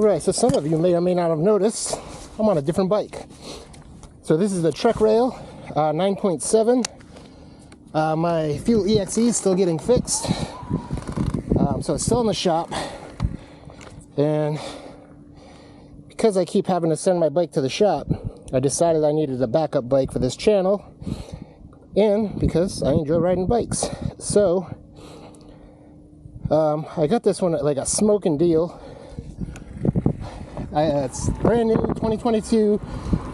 Alright, so some of you may or may not have noticed I'm on a different bike. So this is the Trek Rail 9.7. My Fuel EXE is still getting fixed. So it's still in the shop. And because I keep having to send my bike to the shop, I decided I needed a backup bike for this channel. And because I enjoy riding bikes. So I got this one at like a smoking deal. It's brand new 2022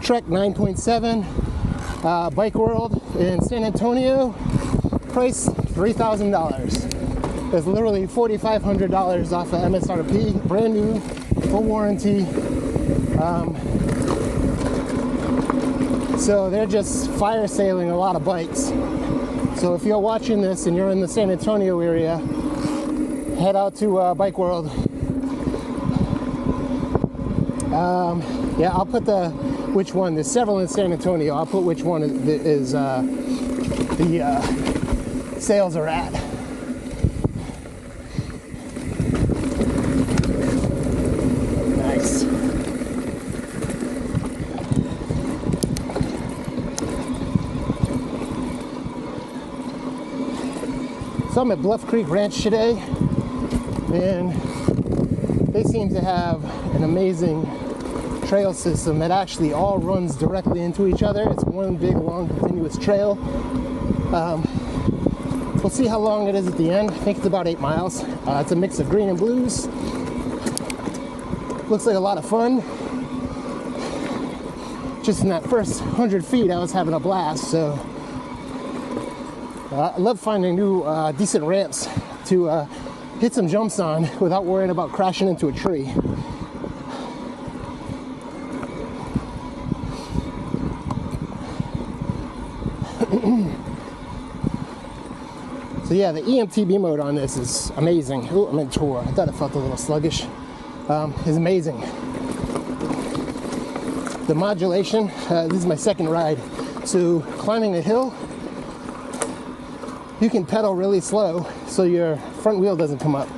Trek 9.7 Bike World in San Antonio. Price $3,000. It's literally $4,500 off of MSRP. Brand new, full warranty. So they're just fire sailing a lot of bikes. So if you're watching this and you're in the San Antonio area, head out to Bike World. Yeah, I'll put which one. There's several in San Antonio. I'll put which one is the sales are at. Nice. So I'm at Bluff Creek Ranch today, and they seem to have an amazing trail system that actually all runs directly into each other. It's one big, long, continuous trail. We'll see how long it is at the end. I think it's about 8 miles. It's a mix of green and blues. Looks like a lot of fun. Just in that first 100 feet, I was having a blast. So I love finding new, decent ramps to hit some jumps on without worrying about crashing into a tree. So yeah, the EMTB mode on this is amazing. Oh, I'm in tour. I thought it felt a little sluggish. It's amazing. The modulation, this is my second ride. So climbing a hill, you can pedal really slow so your front wheel doesn't come up,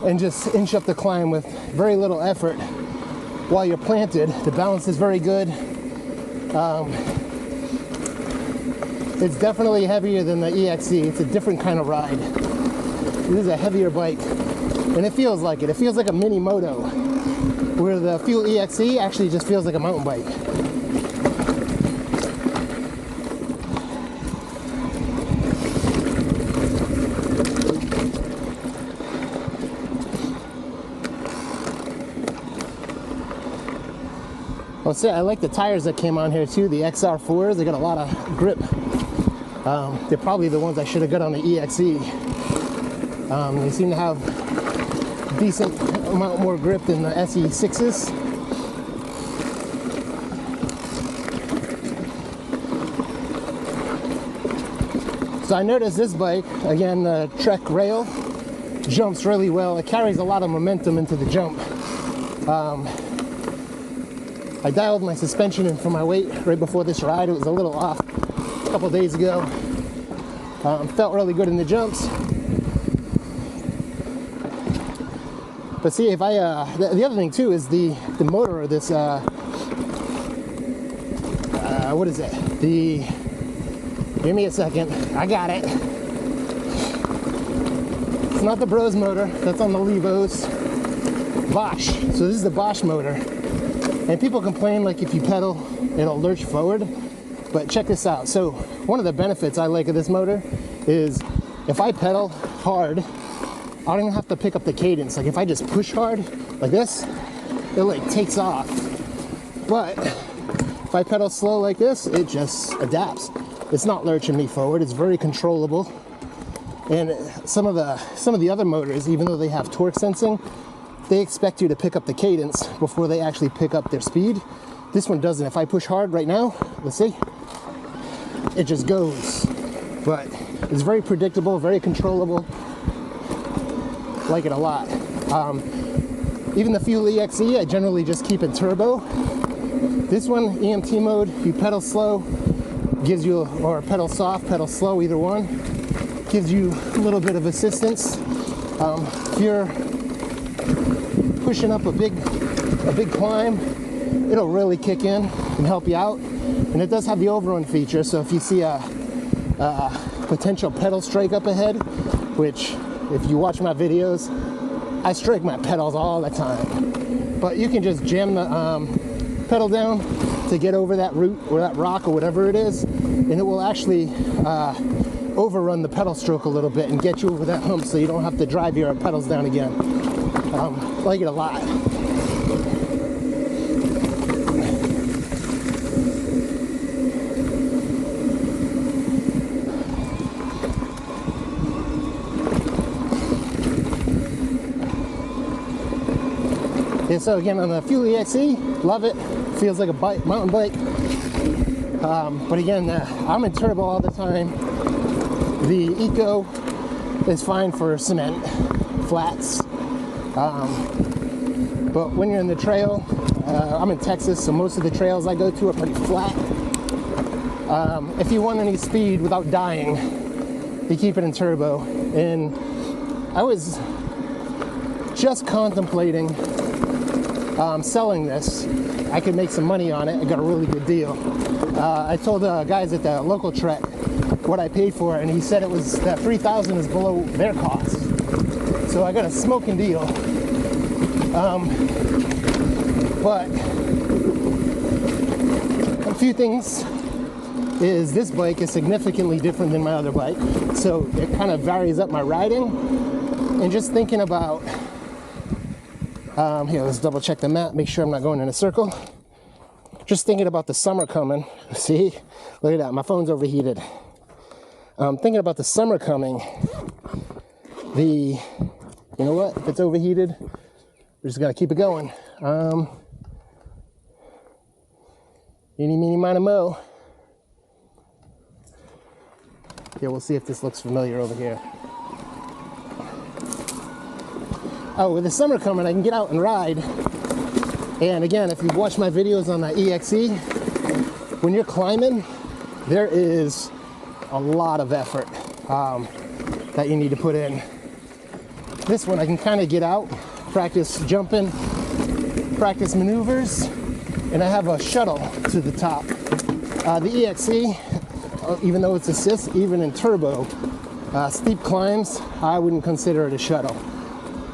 and just inch up the climb with very little effort while you're planted. The balance is very good. It's definitely heavier than the EXE. It's a different kind of ride. This is a heavier bike, and it feels like it. It feels like a mini moto, where the Fuel EXE actually just feels like a mountain bike. I'll say I like the tires that came on here too, the XR4s. They got a lot of grip. They're probably the ones I should have got on the EXE. They seem to have decent amount more grip than the SE6s. So I noticed this bike, again, the Trek Rail, jumps really well. It carries a lot of momentum into the jump. I dialed my suspension in for my weight right before this ride. It was a little off a couple days ago. Felt really good in the jumps. But see, if I the other thing too is the motor of this what is it? Give me a second. I got it. It's not the Bros motor. That's on the Levos. Bosch. So this is the Bosch motor. And people complain like if you pedal, it'll lurch forward. But check this out. So one of the benefits I like of this motor is if I pedal hard, I don't even have to pick up the cadence. Like if I just push hard like this, it like takes off. But if I pedal slow like this, it just adapts. It's not lurching me forward. It's very controllable. And some of the other motors, even though they have torque sensing, they expect you to pick up the cadence before they actually pick up their speed. This one doesn't. If I push hard right now, let's see, it just goes. But it's very predictable, very controllable. Like it a lot. Even the Fuel EXE, I generally just keep in turbo. This one, EMT mode, you pedal slow, gives you, or pedal soft, pedal slow, either one, gives you a little bit of assistance. If you're pushing up a big climb, it'll really kick in and help you out. And it does have the overrun feature, so if you see a potential pedal strike up ahead, which if you watch my videos, I strike my pedals all the time, but you can just jam the pedal down to get over that root or that rock or whatever it is, and it will actually overrun the pedal stroke a little bit and get you over that hump so you don't have to drive your pedals down again. I like it a lot. Yeah, so again, on the Flowy EXE, love it. Feels like a bike, mountain bike. But again, I'm in turbo all the time. The Eco is fine for cement, flats. But when you're in the trail, I'm in Texas, so most of the trails I go to are pretty flat. If you want any speed without dying, you keep it in turbo. And I was just contemplating selling this. I could make some money on it. I got a really good deal. I told the guys at the local Trek what I paid for it, and he said it was that $3,000 is below their cost. So I got a smoking deal. But a few things is this bike is significantly different than my other bike, so it kind of varies up my riding. And just thinking about here, let's double check the map, make sure I'm not going in a circle. Just thinking about the summer coming. See, look at that, my phone's overheated. Thinking about the summer coming. You know what, if it's overheated, we're just gonna keep it going. Eeny, meeny, miny, mo. Yeah, we'll see if this looks familiar over here. Oh, with the summer coming, I can get out and ride. And again, if you've watched my videos on the EXE, when you're climbing, there is a lot of effort that you need to put in. This one, I can kind of get out, practice jumping, practice maneuvers, and I have a shuttle to the top. The EXE, even though it's assist, even in turbo, steep climbs, I wouldn't consider it a shuttle.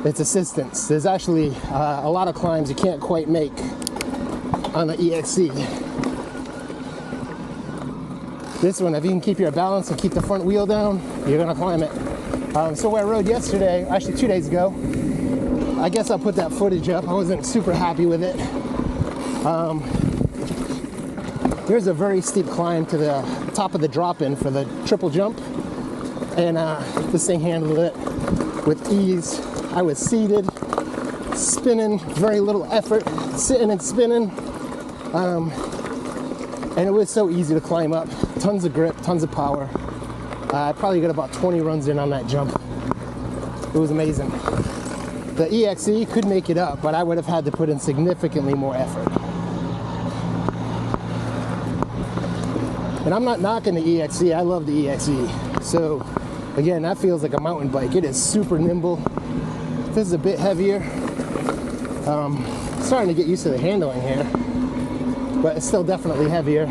It's assistance. There's actually a lot of climbs you can't quite make on the EXE. This one, if you can keep your balance and keep the front wheel down, you're gonna climb it. So where I rode yesterday, actually 2 days ago, I guess I'll put that footage up. I wasn't super happy with it. There's a very steep climb to the top of the drop-in for the triple jump, and this thing handled it with ease. I was seated, spinning, very little effort, sitting and spinning, and it was so easy to climb up. Tons of grip, tons of power. I probably got about 20 runs in on that jump. It was amazing. The EXE could make it up, but I would have had to put in significantly more effort. And I'm not knocking the EXE, I love the EXE. So again, that feels like a mountain bike. It is super nimble. This is a bit heavier. Starting to get used to the handling here, but it's still definitely heavier.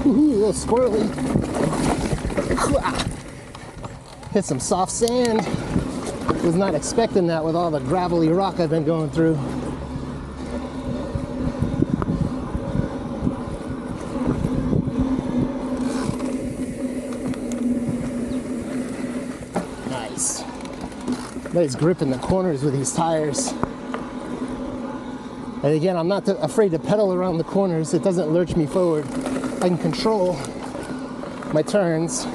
Ooh, a little squirrely. Hit some soft sand. Was not expecting that with all the gravelly rock I've been going through. Nice. Nice grip in the corners with these tires. And again, I'm not afraid to pedal around the corners. It doesn't lurch me forward. I can control my turns.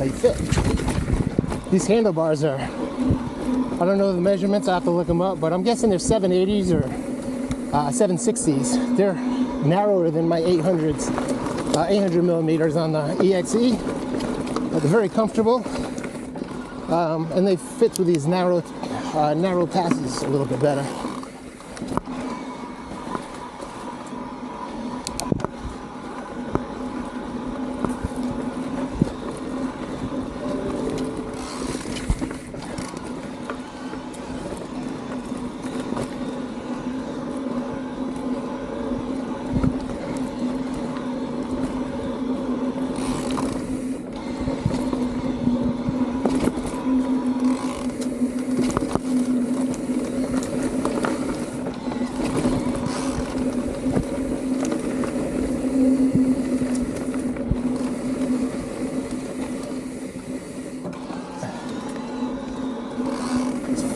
really fit. These handlebars are, I don't know the measurements, I have to look them up, but I'm guessing they're 780s or 760s. They're narrower than my 800s, 800 millimeters on the EXE. But they're very comfortable, and they fit through these narrow passes a little bit better.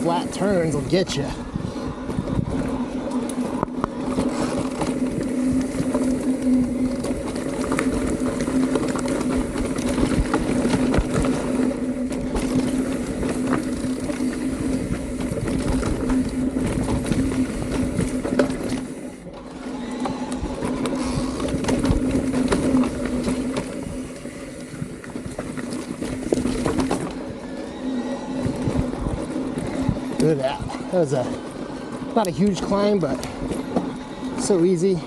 Flat turns will get you. Look at that. That was not a huge climb, but so easy.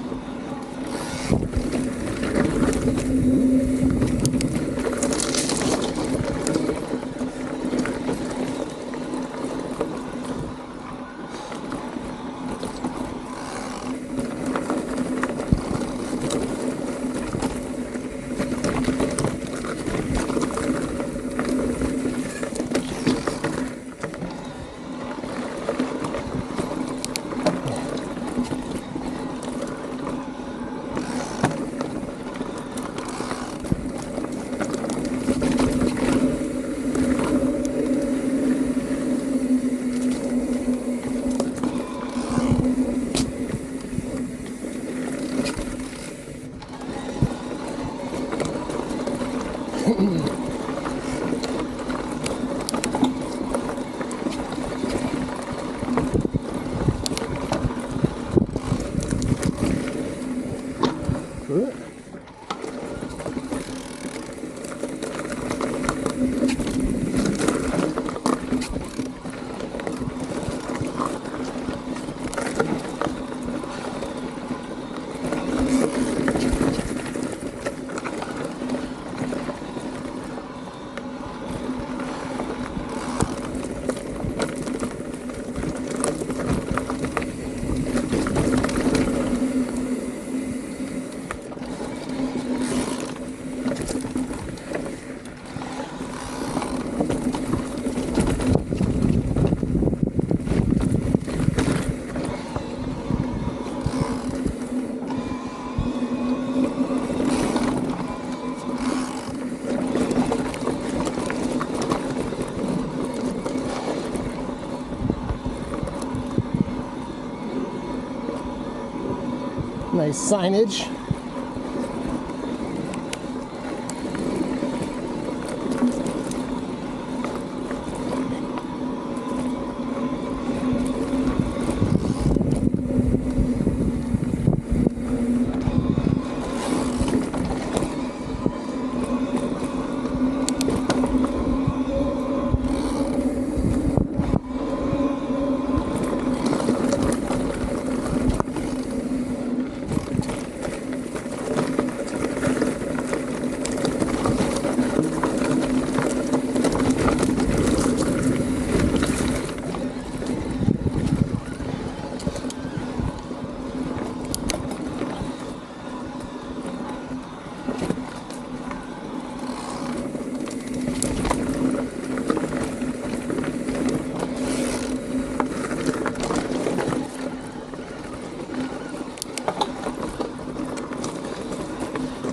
Nice signage.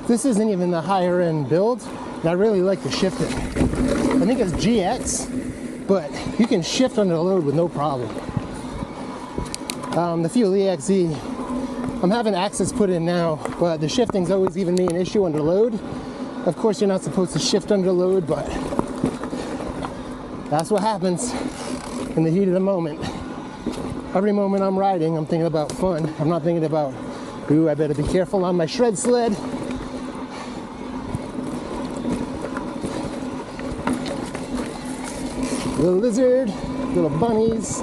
This isn't even the higher end build, and I really like the shifting. I think it's GX, but you can shift under load with no problem. The Fuel EXE, I'm having axis put in now, but the shifting's always given me an issue under load. Of course, you're not supposed to shift under load, but that's what happens in the heat of the moment. Every moment I'm riding, I'm thinking about fun. I'm not thinking about, ooh, I better be careful on my shred sled. Little lizard, little bunnies.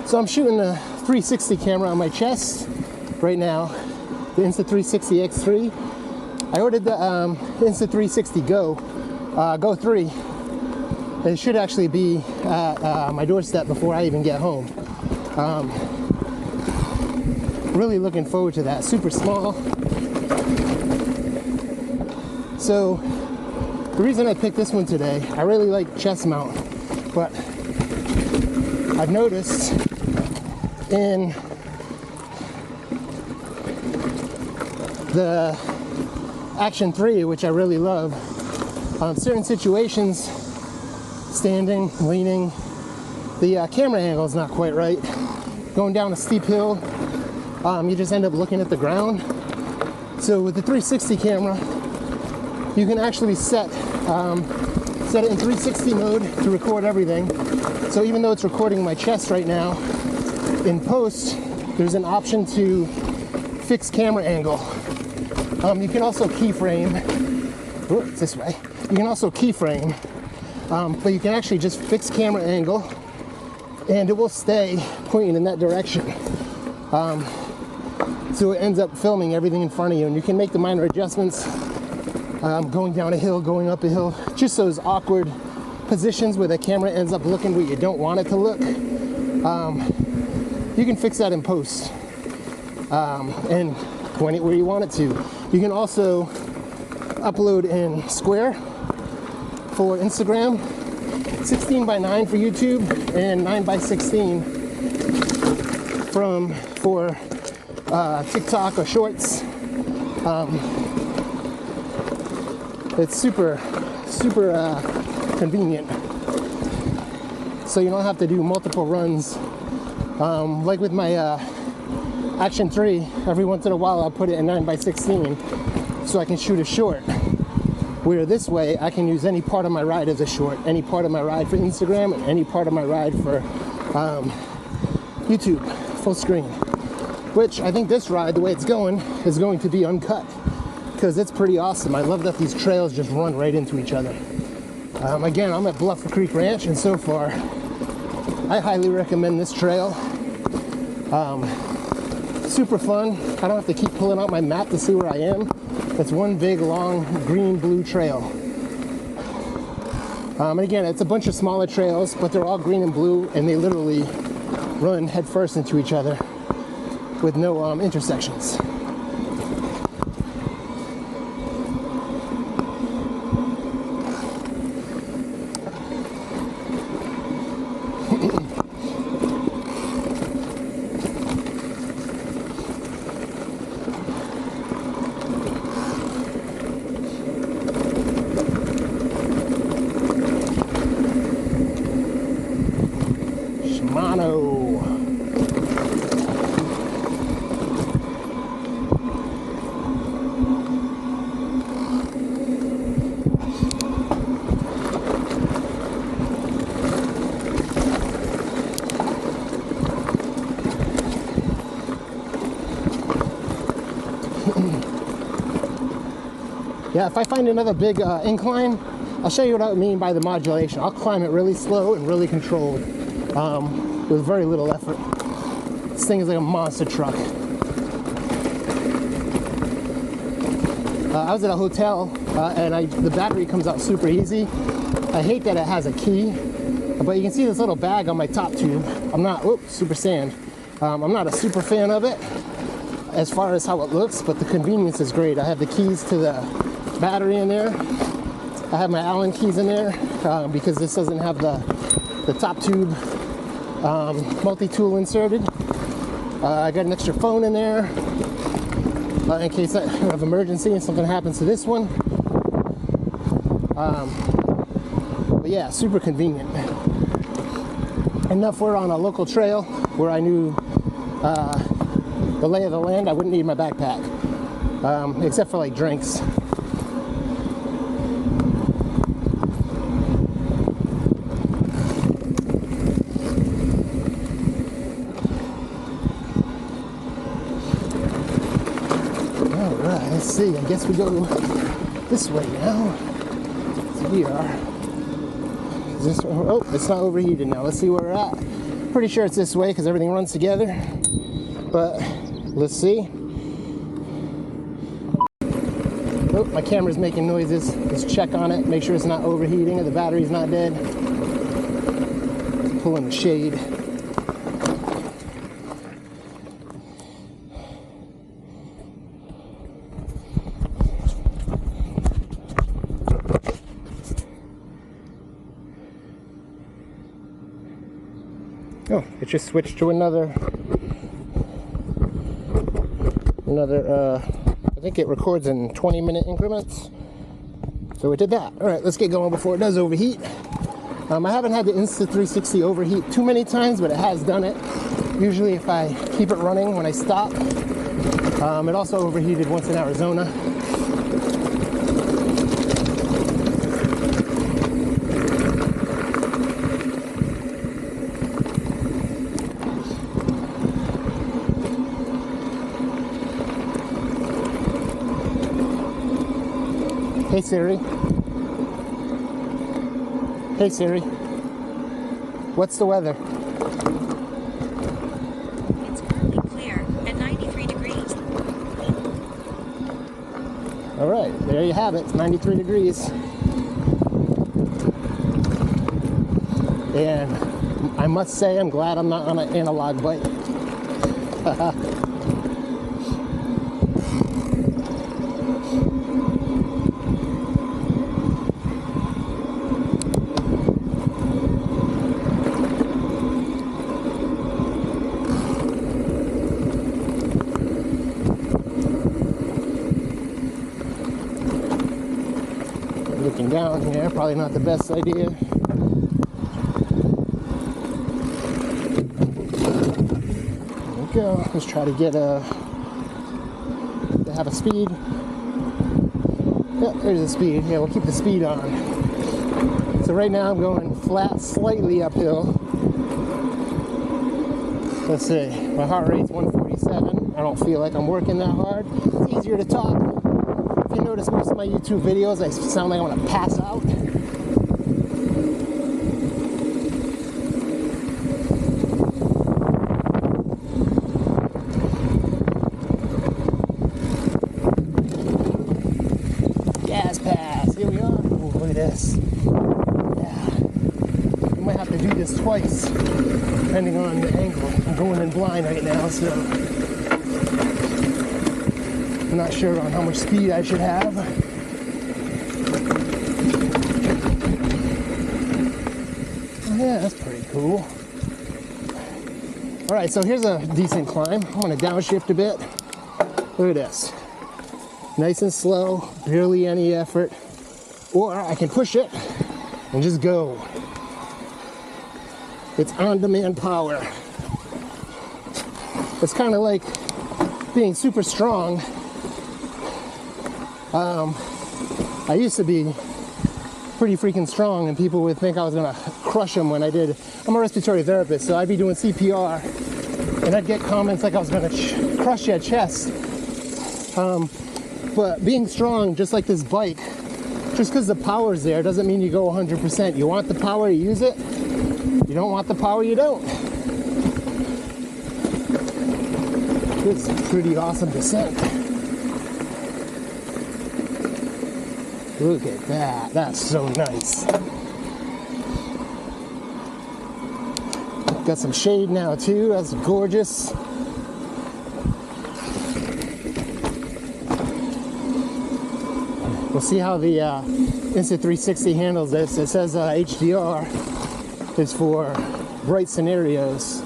So I'm shooting a 360 camera on my chest right now, the Insta360 X3. I ordered the Insta360 Go 3. It should actually be at my doorstep before I even get home. Really looking forward to that. Super small. So the reason I picked this one today, I really like chest mount, but I've noticed in the Action 3, which I really love, certain situations, standing, leaning, the camera angle is not quite right. Going down a steep hill, you just end up looking at the ground. So with the 360 camera, you can actually set it in 360 mode to record everything. So even though it's recording my chest right now, in post, there's an option to fix camera angle. You can also keyframe. Oh, it's this way. You can also keyframe, but you can actually just fix camera angle, and it will stay pointing in that direction. So it ends up filming everything in front of you, and you can make the minor adjustments, going down a hill, going up a hill, just those awkward positions where the camera ends up looking where you don't want it to look. You can fix that in post, and point it where you want it to. You can also upload in square for Instagram, 16:9 for YouTube, and 9:16 for TikTok or Shorts. It's super convenient, so you don't have to do multiple runs. Like with my Action 3, every once in a while I'll put it in 9:16 so I can shoot a short. Where this way I can use any part of my ride as a short, any part of my ride for Instagram, and any part of my ride for YouTube, full screen. Which I think this ride, the way it's going, is going to be uncut, because it's pretty awesome. I love that these trails just run right into each other. Again, I'm at Bluff Creek Ranch, and so far I highly recommend this trail. Super fun. I don't have to keep pulling out my map to see where I am. It's one big, long, green-blue trail. And again, it's a bunch of smaller trails, but they're all green and blue, and they literally run headfirst into each other with no intersections. Yeah, if I find another big incline, I'll show you what I mean by the modulation. I'll climb it really slow and really controlled, with very little effort. This thing is like a monster truck. I was at a hotel, and the battery comes out super easy. I hate that it has a key, but you can see this little bag on my top tube. I'm not, oops, super sand. I'm not a super fan of it as far as how it looks, but the convenience is great. I have the keys to the battery in there. I have my Allen keys in there because this doesn't have the top tube multi-tool inserted. I got an extra phone in there in case I have emergency and something happens to this one. But But yeah, super convenient. Enough we're on a local trail where I knew the lay of the land, I wouldn't need my backpack, except for like drinks. Alright, let's see, I guess we go this way now. So we are. Is this, oh, it's not overheated now. Let's see where we're at. Pretty sure it's this way because everything runs together. But let's see. Oh, my camera's making noises. Let's check on it. Make sure it's not overheating or the battery's not dead. Pull in the shade. Oh, it just switched to another, I think it records in 20-minute increments. So it did that. All right, let's get going before it does overheat. I haven't had the Insta360 overheat too many times, but it has done it. Usually if I keep it running when I stop. It also overheated once in Arizona. Hey Siri. Hey Siri. What's the weather? It's currently clear at 93 degrees. All right, there you have it. It's 93 degrees. And I must say I'm glad I'm not on an analog bike. Looking down here, probably not the best idea. There we go. Let's try to get to have a speed. Yep, there's the speed. Yeah, we'll keep the speed on. So right now I'm going flat, slightly uphill. Let's see, my heart rate's 147. I don't feel like I'm working that hard. It's easier to talk. If you notice most of my YouTube videos, I sound like I want to pass out. Gas pass, here we are. Oh, look at this. Yeah. We might have to do this twice, depending on the angle. I'm going in blind right now, so I'm not sure on how much speed I should have. Yeah, that's pretty cool. All right, so here's a decent climb. I'm gonna downshift a bit. Look at this. Nice and slow, barely any effort. Or I can push it and just go. It's on-demand power. It's kind of like being super strong. I used to be pretty freaking strong, and people would think I was gonna crush them when I did. I'm a respiratory therapist, so I'd be doing CPR, and I'd get comments like I was gonna crush your chest. But being strong, just like this bike, just because the power's there doesn't mean you go 100%. You want the power, you use it. You don't want the power, you don't. It's a pretty awesome descent. Look at that. That's so nice. Got some shade now too. That's gorgeous. We'll see how the Insta360 handles this. It says HDR is for bright scenarios.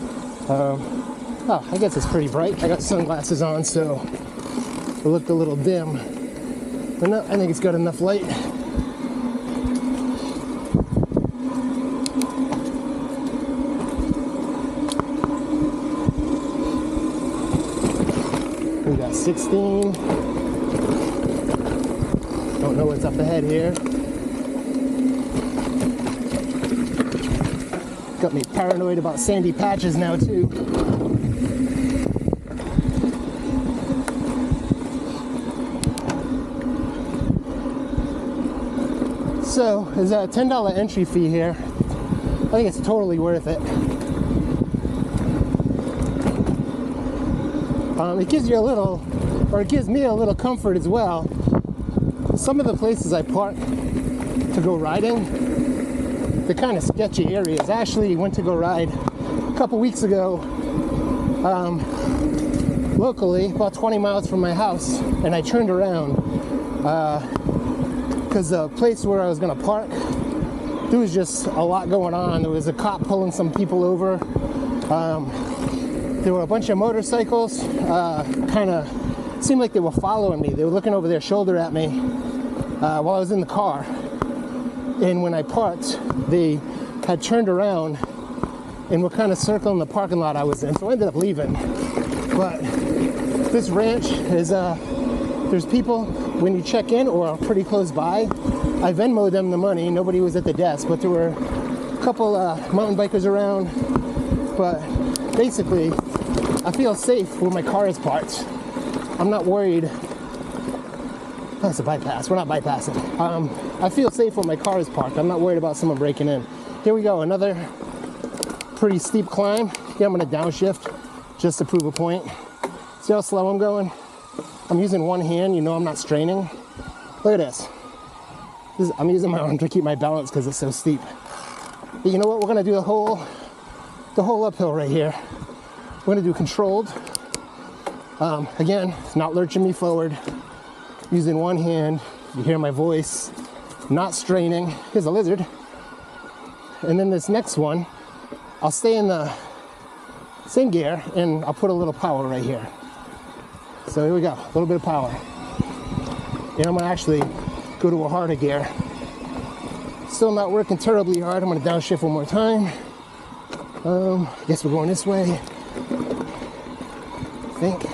Oh, I guess it's pretty bright. I got sunglasses on, so it looked a little dim. But no, I think it's got enough light. about 16. Don't know what's up ahead here. Got me paranoid about sandy patches now too. So there's a $10 entry fee here. I think it's totally worth it. It gives you a little, or it gives me a little comfort as well. Some of the places I park to go riding, they're kind of sketchy areas. I actually went to go ride a couple weeks ago locally, about 20 miles from my house, and I turned around because the place where I was going to park, there was just a lot going on. There was a cop pulling some people over. There were a bunch of motorcycles, kind of seemed like they were following me. They were looking over their shoulder at me while I was in the car. And when I parked, they had turned around and were kind of circling the parking lot I was in. So I ended up leaving. But this ranch is, there's people when you check in or pretty close by. I Venmo'd them the money. Nobody was at the desk, but there were a couple mountain bikers around. But basically, I feel safe where my car is parked. I'm not worried. That's a bypass. We're not bypassing. I feel safe when my car is parked. I'm not worried about someone breaking in. Here we go. Another pretty steep climb. Yeah, I'm going to downshift just to prove a point. See how slow I'm going? I'm using one hand. You know I'm not straining. Look at this. I'm using my arm to keep my balance because it's so steep. But you know what? We're going to do the whole uphill right here. We're going to do controlled. Again, it's not lurching me forward. Using one hand. You hear my voice. Not straining. Here's a lizard. And then this next one, I'll stay in the same gear and I'll put a little power right here. So here we go. A little bit of power. And I'm going to actually go to a harder gear. Still not working terribly hard. I'm going to downshift one more time. I guess we're going this way. I think.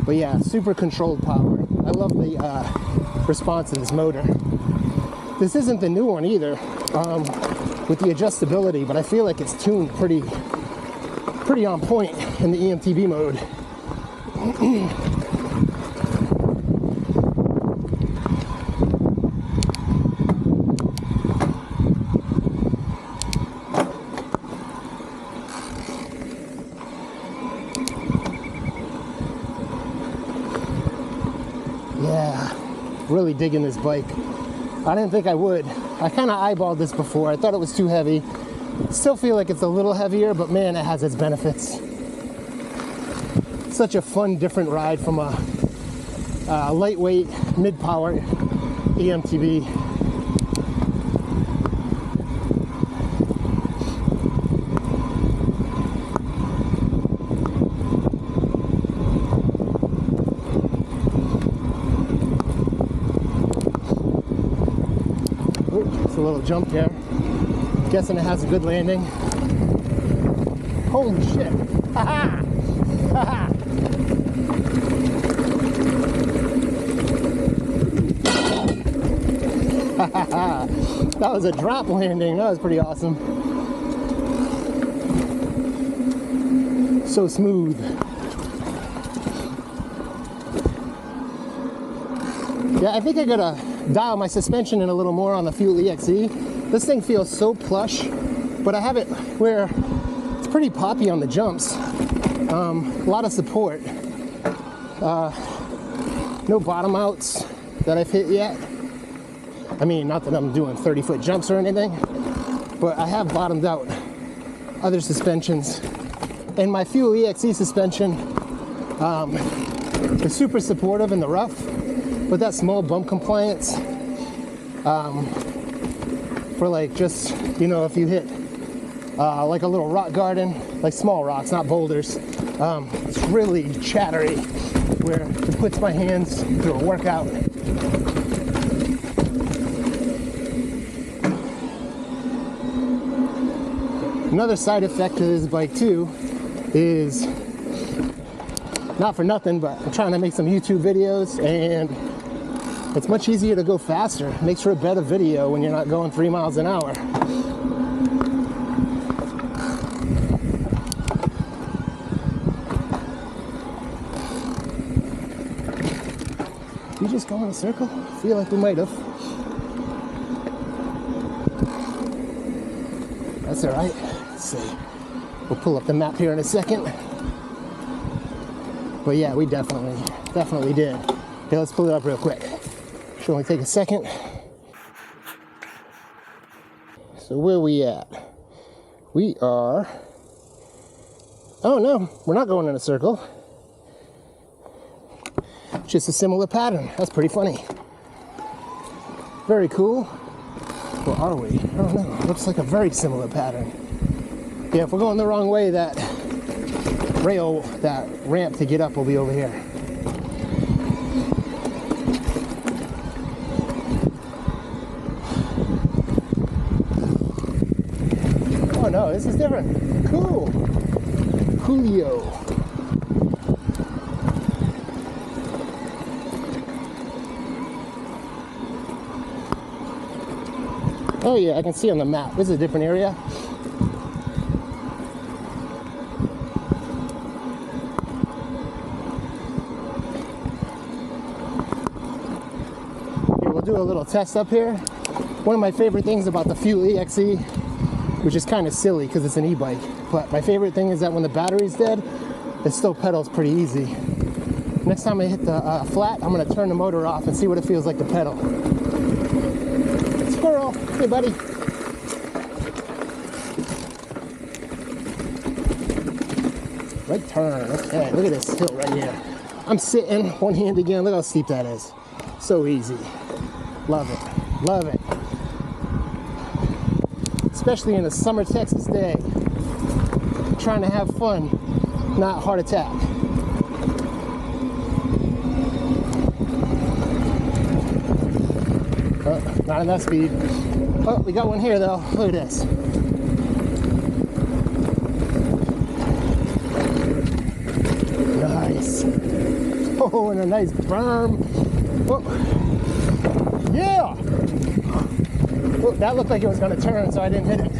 But yeah, super controlled power. I love the response of this motor. This isn't the new one either, with the adjustability, but I feel like it's tuned pretty on point in the EMTB mode. Yeah, really digging this bike. I didn't think I would. I kind of eyeballed this before. I thought it was too heavy. Still feel like it's a little heavier, but man, it has its benefits. Such a fun, different ride from a lightweight, mid-power EMTB. It's a little jump there. Guessing it has a good landing. Holy shit! Haha! Haha! That was a drop landing. That was pretty awesome. So smooth. Yeah, I think I gotta dial my suspension in a little more on the Fuel EXE. This thing feels so plush, but I have it where it's pretty poppy on the jumps. A lot of support. No bottom outs that I've hit yet. I mean, not that I'm doing 30-foot jumps or anything, but I have bottomed out other suspensions. And my Fuel EXE suspension is super supportive in the rough, but that small bump compliance for like just, you know, if you hit like a little rock garden, like small rocks, not boulders, it's really chattery where it puts my hands through a workout. Another side effect to this bike too is not for nothing, but I'm trying to make some YouTube videos, and it's much easier to go faster. It makes for a better video when you're not going 3 miles an hour. Did we just go in a circle? I feel like we might have. That's all right. Let's see. We'll pull up the map here in a second. But yeah, we definitely did. Okay, let's pull it up real quick. Should only take a second. So where are we at? We are, oh no, we're not going in a circle. Just a similar pattern. That's pretty funny. Very cool. Or are we? I don't know. It looks like a very similar pattern. Yeah, if we're going the wrong way, that ramp to get up will be over here. Oh no, this is different. Cool. Coolio. Oh yeah, I can see on the map. This is a different area. Okay, we'll do a little test up here. One of my favorite things about the Flowy XE, which is kind of silly because it's an e-bike, but my favorite thing is that when the battery's dead, it still pedals pretty easy. Next time I hit the flat, I'm gonna turn the motor off and see what it feels like to pedal. Squirrel, hey buddy. Right turn, okay, look at this hill right here. I'm sitting, one hand again, look how steep that is. So easy. Love it, love it. Especially in a summer Texas day. Trying to have fun, not heart attack. Not enough speed. Oh, we got one here though. Look at this. Nice. Oh, and a nice berm. Oh. Yeah! Oh, that looked like it was going to turn, so I didn't hit it.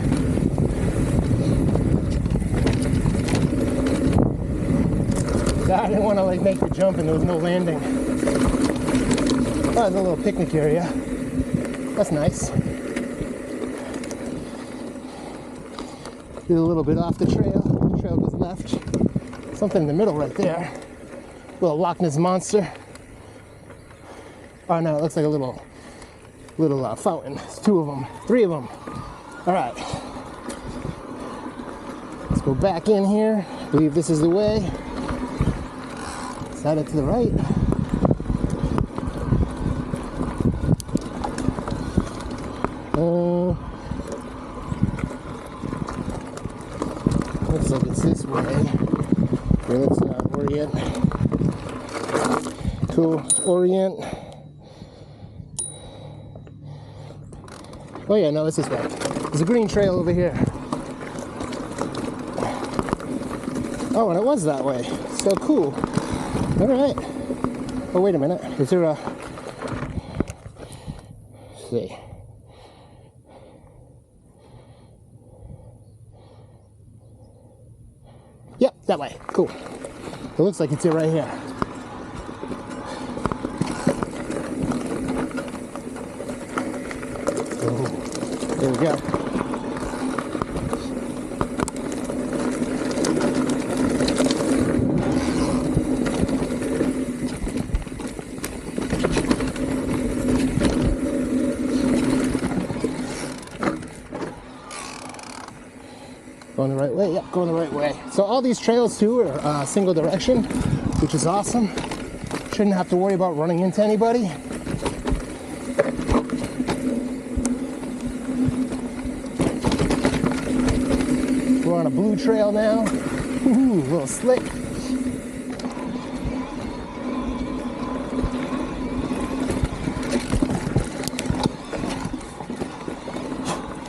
I didn't want to like make the jump and there was no landing. Oh, there's a little picnic area. That's nice. Do a little bit off the trail. The trail goes left. Something in the middle right there. Little Loch Ness monster. Oh no, it looks like a little fountain. It's 2 of them, 3 of them. All right. Let's go back in here. I believe this is the way. Slide it to the right. Looks like it's this way. Okay, let's orient. Cool, orient. Oh yeah, no, it's this way. There's a green trail over here. Oh, and it was that way. So cool. All right. Oh, wait a minute. Is there a... Let's see. Yep, that way. Cool. It looks like it's it right here. Oh, there we go. Going the right way? Yep, going the right way. So all these trails too are single direction, which is awesome. Shouldn't have to worry about running into anybody. We're on a blue trail now. Ooh, a little slick.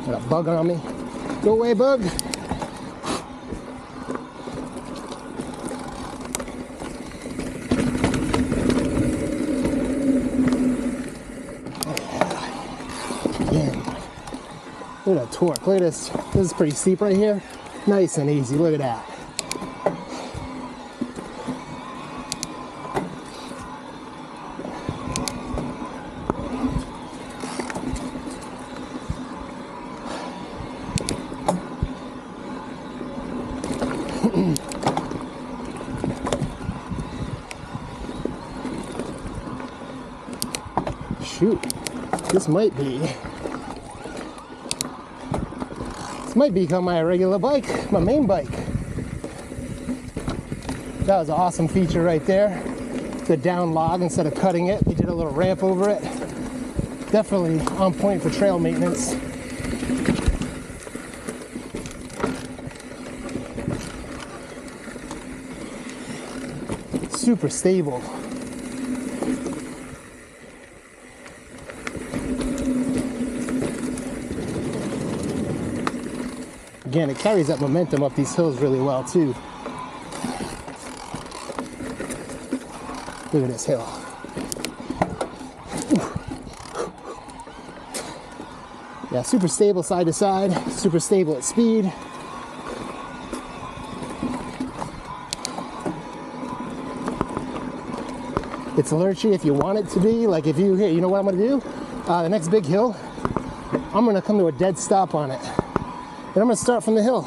Got a bug on me. Go away, bug. Look at that torque. Look at this. This is pretty steep right here. Nice and easy. Look at that. Shoot, this might become my regular bike, my main bike. That was an awesome feature right there. The down log, instead of cutting it, they did a little ramp over it. Definitely on point for trail maintenance. Super stable. Again, it carries that momentum up these hills really well too. Look at this hill. Yeah, super stable side to side, super stable at speed. It's lurchy if you want it to be. Like if you, here, you know what I'm gonna do? The next big hill, I'm gonna come to a dead stop on it. And I'm gonna start from the hill.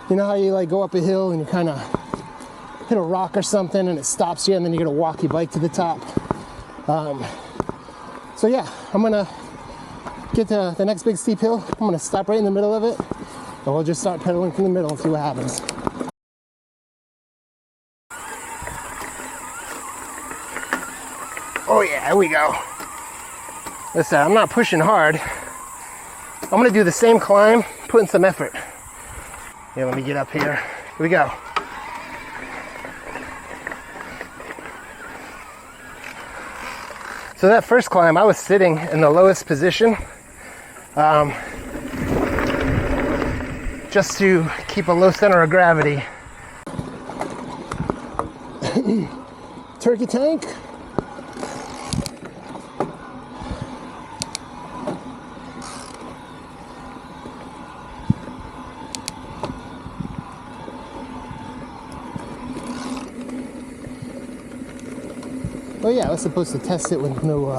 You know how you like go up a hill and you kind of hit a rock or something and it stops you and then you're gonna walk your bike to the top. So yeah, I'm gonna get to the next big steep hill. I'm gonna stop right in the middle of it and we'll just start pedaling from the middle and see what happens. Oh yeah, here we go. Listen, I'm not pushing hard. I'm gonna do the same climb, put in some effort. Yeah, let me get up here. Here we go. So that first climb, I was sitting in the lowest position, just to keep a low center of gravity. Turkey tank. Oh yeah, I was supposed to test it with no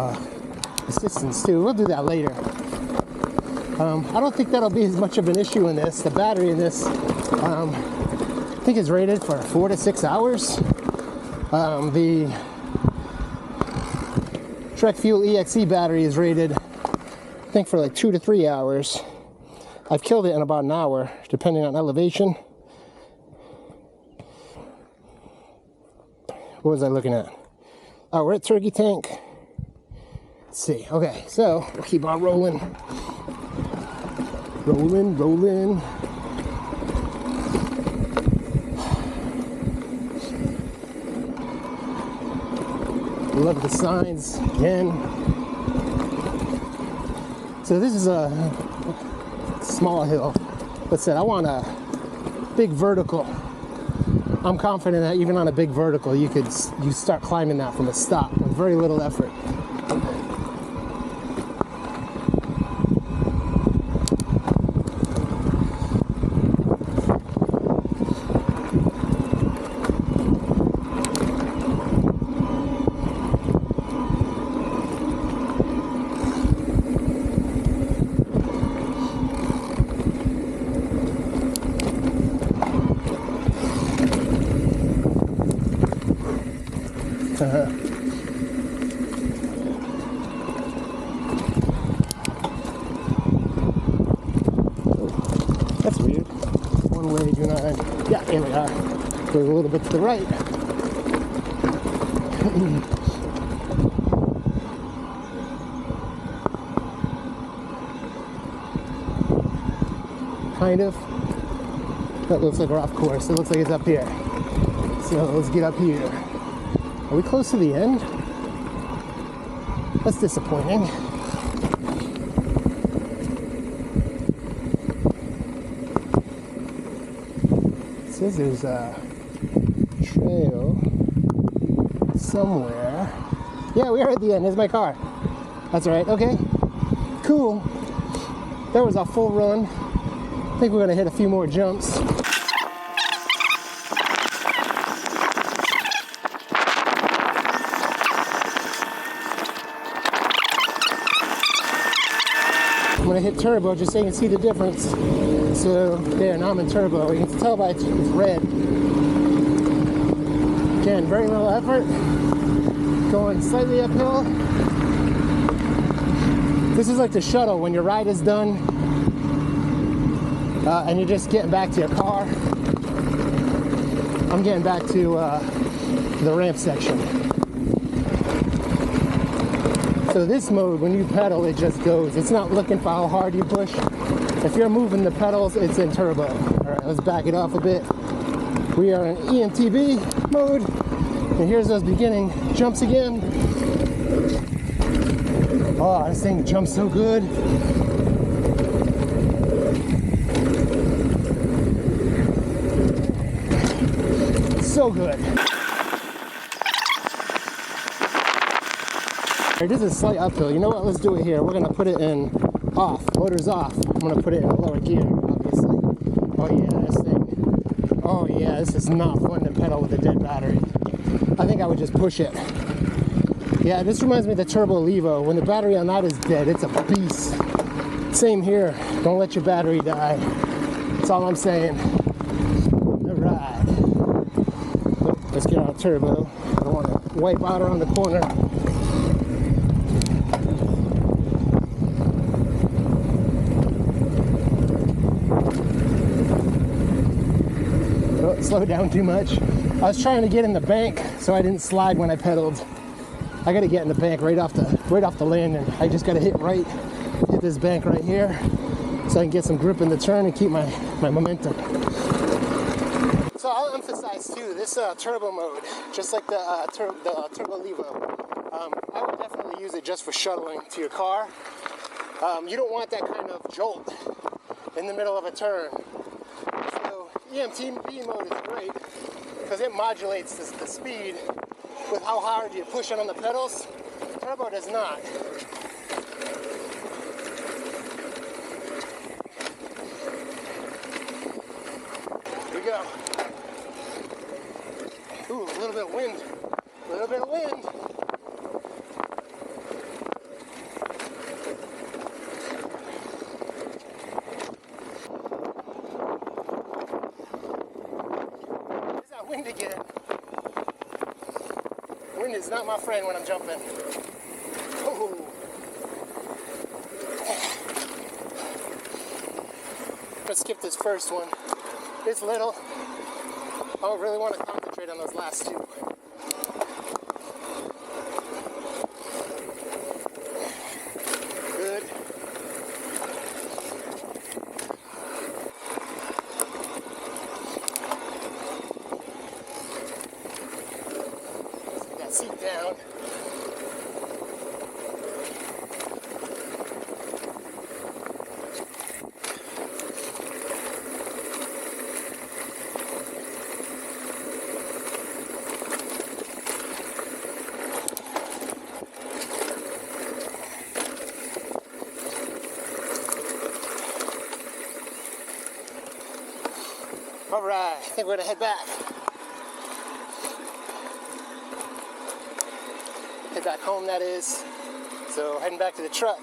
assistance too. We'll do that later. I don't think that'll be as much of an issue in this. The battery in this, I think is rated for 4 to 6 hours. The Trek Fuel EXE battery is rated, I think, for like 2 to 3 hours. I've killed it in about an hour, depending on elevation. What was I looking at? Oh, we're at Turkey Tank. Let's see. Okay, so we'll keep on rolling. Rolling. Love the signs again. So this is a small hill. But said I want a big vertical. I'm confident that even on a big vertical, you start climbing that from a stop with very little effort. That's weird. One way, do not. Yeah, here we are. Go a little bit to the right. Kind of. That looks like we're off course. It looks like it's up here. So let's get up here. Are we close to the end? That's disappointing. It says there's a trail somewhere. Yeah, we are at the end. Here's my car. That's all right. Okay. Cool. That was our full run. I think we're gonna hit a few more jumps. I'm gonna hit turbo just so you can see the difference. So there, now I'm in turbo. You can tell by it's red. Again, very little effort. Going slightly uphill. This is like the shuttle when your ride is done and you're just getting back to your car. I'm getting back to the ramp section. So this mode, when you pedal, it just goes. It's not looking for how hard you push. If you're moving the pedals, it's in turbo. All right, let's back it off a bit. We are in EMTB mode. And here's those beginning jumps again. Oh, this thing jumps so good. So good. This is a slight uphill. You know what? Let's do it here. We're gonna put it in off. Motor's off. I'm gonna put it in lower gear, obviously. Oh yeah, this thing. Oh yeah, this is not fun to pedal with a dead battery. I think I would just push it. Yeah, this reminds me of the Turbo Levo. When the battery on that is dead, it's a beast. Same here. Don't let your battery die. That's all I'm saying. All right. Oh, let's get out turbo. I don't want to wipe out around the corner. Oh, slow down too much. I was trying to get in the bank so I didn't slide when I pedaled. I gotta get in the bank right off the landing. I just gotta hit this bank right here so I can get some grip in the turn and keep my momentum. So I'll emphasize too, this turbo mode, just like the Turbo Levo, I would definitely use it just for shuttling to your car. You don't want that kind of jolt in the middle of a turn. So EMTB mode is great because it modulates the speed with how hard you're pushing on the pedals. Turbo does not. Here we go. Ooh, a little bit of wind. A little bit of wind. There's that wind again. Wind is not my friend when I'm jumping. Oh. Let's skip this first one. It's little. I don't really want to concentrate on those last two. Good. Seat down. All right, I think we're gonna head back. Head back home, that is. So heading back to the truck.